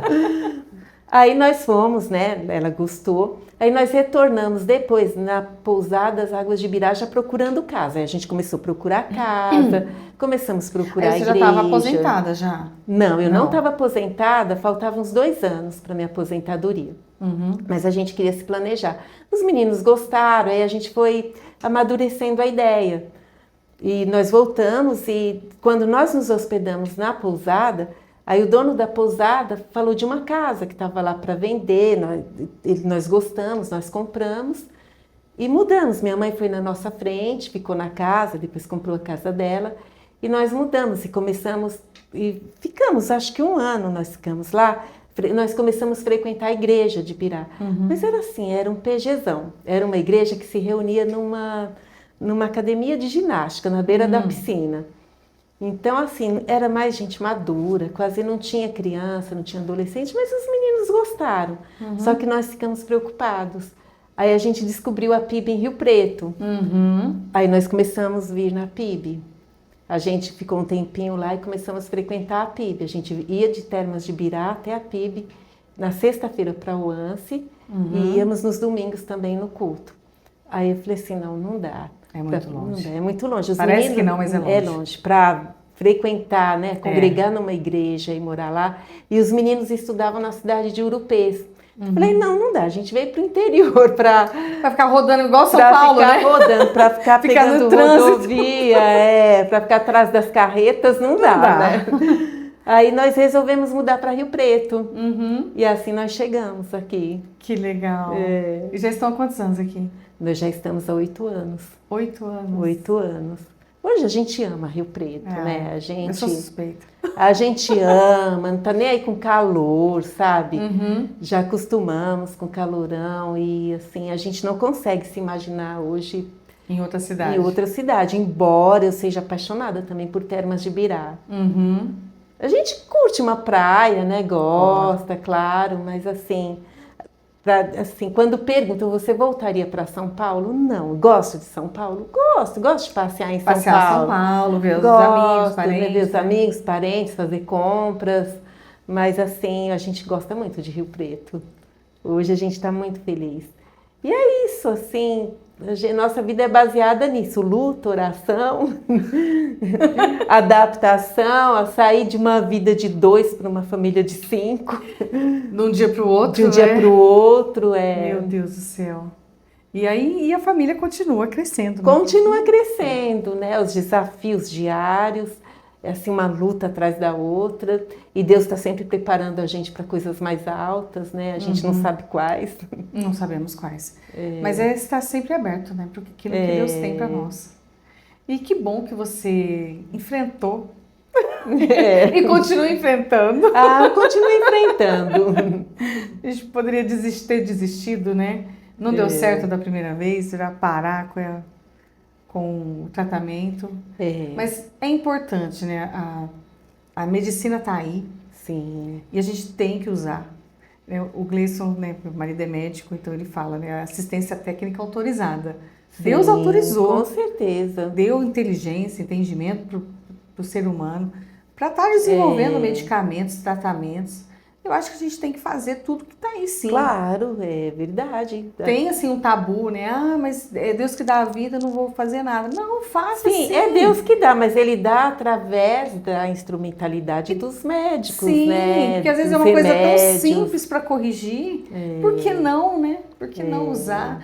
Aí nós fomos, né, ela gostou. Aí nós retornamos depois na Pousada das Águas de Ibirá já procurando casa. Aí a gente começou a procurar casa, começamos a procurar a igreja. Você já estava aposentada já? Não, eu não estava aposentada, faltavam uns 2 anos para minha aposentadoria. Mas a gente queria se planejar. Os meninos gostaram, aí a gente foi amadurecendo a ideia. E nós voltamos e quando nós nos hospedamos na pousada, aí o dono da pousada falou de uma casa que estava lá para vender, nós gostamos, nós compramos e mudamos. Minha mãe foi na nossa frente, ficou na casa, depois comprou a casa dela e nós mudamos e começamos, e ficamos, acho que 1 ano nós ficamos lá, nós começamos a frequentar a igreja de Ibirá. Mas era assim, era um PGzão, era uma igreja que se reunia numa academia de ginástica, na beira da piscina. Então, assim, era mais gente madura, quase não tinha criança, não tinha adolescente, mas os meninos gostaram. Só que nós ficamos preocupados. Aí a gente descobriu a PIB em Rio Preto. Aí nós começamos a vir na PIB. A gente ficou um tempinho lá e começamos a frequentar a PIB. A gente ia de Termas de Ibirá até a PIB, na sexta-feira para o Anse, e íamos nos domingos também no culto. Aí eu falei assim, não dá. É muito longe. Não dá, é muito longe. Os Parece meninos, que não, mas é longe. É longe. Para frequentar, né, congregar numa igreja e morar lá. E os meninos estudavam na cidade de Urupês. Falei, não dá, a gente veio pro interior para ficar rodando igual São Paulo, né? Para ficar pegando rodovia, para ficar atrás das carretas, não dá, né? Aí nós resolvemos mudar para Rio Preto. E assim nós chegamos aqui. Que legal. E já estão há quantos anos aqui? Nós já estamos há 8 anos. 8 anos? 8 anos. Hoje a gente ama Rio Preto, né? Eu sou suspeita. A gente ama, não tá nem aí com calor, sabe? Já acostumamos com calorão e assim, a gente não consegue se imaginar hoje em outra cidade. Em outra cidade, embora eu seja apaixonada também por Termas de Ibirá. A gente curte uma praia, né? Gosta, claro, mas assim... Assim, quando perguntam, você voltaria para São Paulo? Não. Gosto de São Paulo? Gosto de passear em São Paulo. Passear em São Paulo, ver os amigos, parentes. Ver os amigos, parentes, fazer compras. Mas assim, a gente gosta muito de Rio Preto. Hoje a gente está muito feliz. E é isso, assim, nossa vida é baseada nisso, luta, oração, adaptação, a sair de uma vida de 2 para uma família de 5. De um dia para o outro, De um dia para o outro, Meu Deus do céu. E aí a família continua crescendo. Né? Continua crescendo, né? Os desafios diários, é assim uma luta atrás da outra. E Deus está sempre preparando a gente para coisas mais altas, né? A gente não sabe quais. Não sabemos quais. Mas está sempre aberto, né? Para aquilo que Deus tem para nós. E que bom que você enfrentou. E continua enfrentando. Continua enfrentando. A gente poderia ter desistido, né? Não deu certo da primeira vez, já parar com o tratamento. Mas é importante, né? A medicina está aí. Sim. E a gente tem que usar. O Gleison, né, meu marido é médico, então ele fala, né? Assistência técnica autorizada. Sim, Deus autorizou. Com certeza. Deu inteligência, entendimento para o ser humano para estar desenvolvendo medicamentos, tratamentos. Eu acho que a gente tem que fazer tudo que está aí, sim. Claro, é verdade. Tem, assim, um tabu, né? Mas é Deus que dá a vida, não vou fazer nada. Não, faça sim. É Deus que dá, mas Ele dá através da instrumentalidade dos médicos, sim, né? Sim, porque às vezes é uma coisa tão simples para corrigir. Por que não, né? Por que não usar?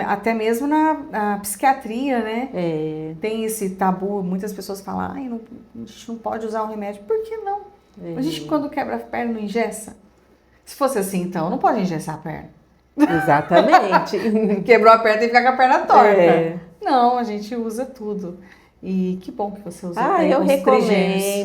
Até mesmo na psiquiatria, né? Tem esse tabu, muitas pessoas falam, a gente não pode usar um remédio. Por que não? A gente, quando quebra a perna, não engessa? Se fosse assim, então, não pode engessar a perna. Exatamente. Quebrou a perna e fica com a perna torta. Não, a gente usa tudo. E que bom que você usou.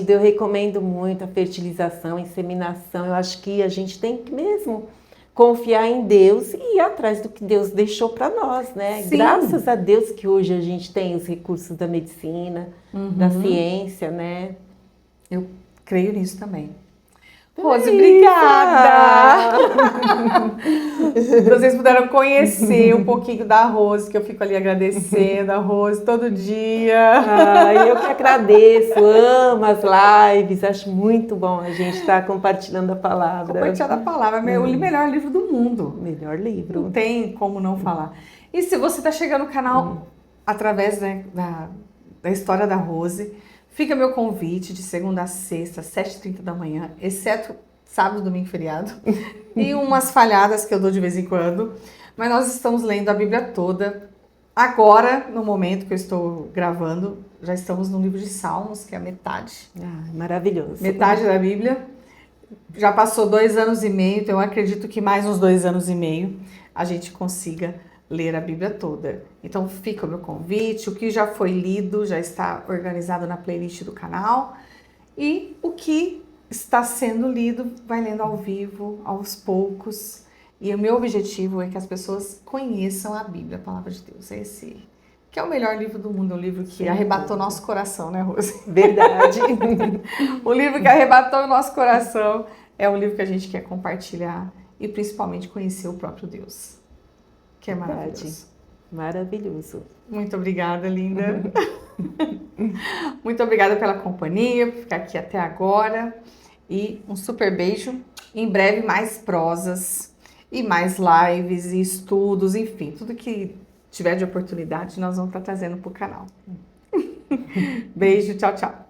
Eu recomendo muito a fertilização, a inseminação. Eu acho que a gente tem que mesmo confiar em Deus e ir atrás do que Deus deixou para nós, né? Sim. Graças a Deus que hoje a gente tem os recursos da medicina, da ciência, né? Eu creio nisso também. Rose, obrigada! Vocês puderam conhecer um pouquinho da Rose, que eu fico ali agradecendo a Rose todo dia. Eu que agradeço, amo as lives, acho muito bom a gente estar compartilhando a palavra. Compartilhando a palavra, é o melhor livro do mundo. Melhor livro. Não tem como não falar. E se você está chegando no canal através, né, da história da Rose, fica meu convite de segunda a sexta, 7h30 da manhã, exceto sábado, domingo, feriado. E umas falhadas que eu dou de vez em quando. Mas nós estamos lendo a Bíblia toda. Agora, no momento que eu estou gravando, já estamos no livro de Salmos, que é a metade. Maravilhoso. Metade da Bíblia. Já passou 2 anos e meio, então eu acredito que mais uns 2 anos e meio a gente consiga ler a Bíblia toda. Então fica o meu convite, o que já foi lido já está organizado na playlist do canal e o que está sendo lido vai lendo ao vivo, aos poucos. E o meu objetivo é que as pessoas conheçam a Bíblia, a Palavra de Deus. Esse que é o melhor livro do mundo, é um livro que arrebatou nosso coração, né, Rose? Verdade. O livro que arrebatou o nosso coração é um livro que a gente quer compartilhar e principalmente conhecer o próprio Deus. Que é maravilhoso. Maravilhoso. Muito obrigada, linda. Muito obrigada pela companhia, por ficar aqui até agora. E um super beijo. Em breve, mais prosas e mais lives e estudos, enfim, tudo que tiver de oportunidade, nós vamos estar trazendo para o canal. Beijo, tchau, tchau.